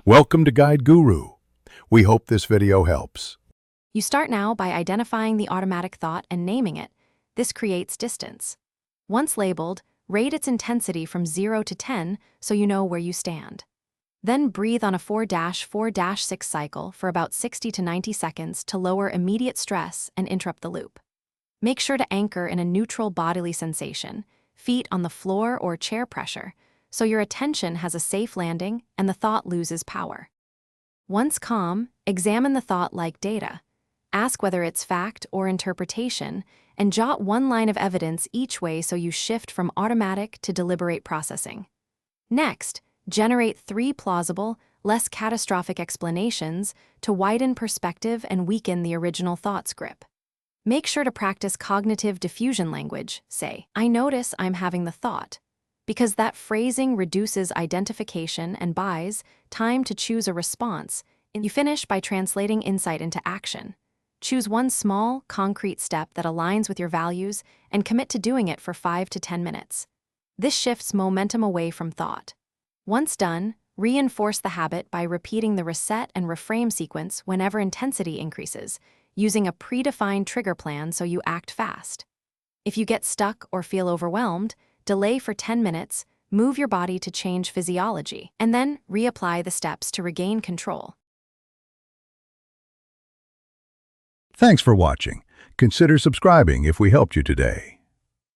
Welcome to Guide Guru. We hope this video helps. You start now by identifying the automatic thought and naming it. This creates distance. Once labeled, rate its intensity from 0 to 10 so you know where you stand. Then breathe on a 4-4-6 cycle for about 60 to 90 seconds to lower immediate stress and interrupt the loop. Make sure to anchor in a neutral bodily sensation, feet on the floor or chair pressure, so your attention has a safe landing and the thought loses power. Once calm, examine the thought like data. Ask whether it's fact or interpretation, and jot one line of evidence each way so you shift from automatic to deliberate processing. Next, generate 3 plausible, less catastrophic explanations to widen perspective and weaken the original thought's grip. Make sure to practice cognitive diffusion language. Say, "I notice I'm having the thought," because that phrasing reduces identification and buys time to choose a response. You finish by translating insight into action. Choose one small, concrete step that aligns with your values and commit to doing it for 5 to 10 minutes. This shifts momentum away from thought. Once done, reinforce the habit by repeating the reset and reframe sequence whenever intensity increases, using a predefined trigger plan so you act fast. If you get stuck or feel overwhelmed, delay for 10 minutes, move your body to change physiology, and then reapply the steps to regain control. Thanks for watching. Consider subscribing if we helped you today.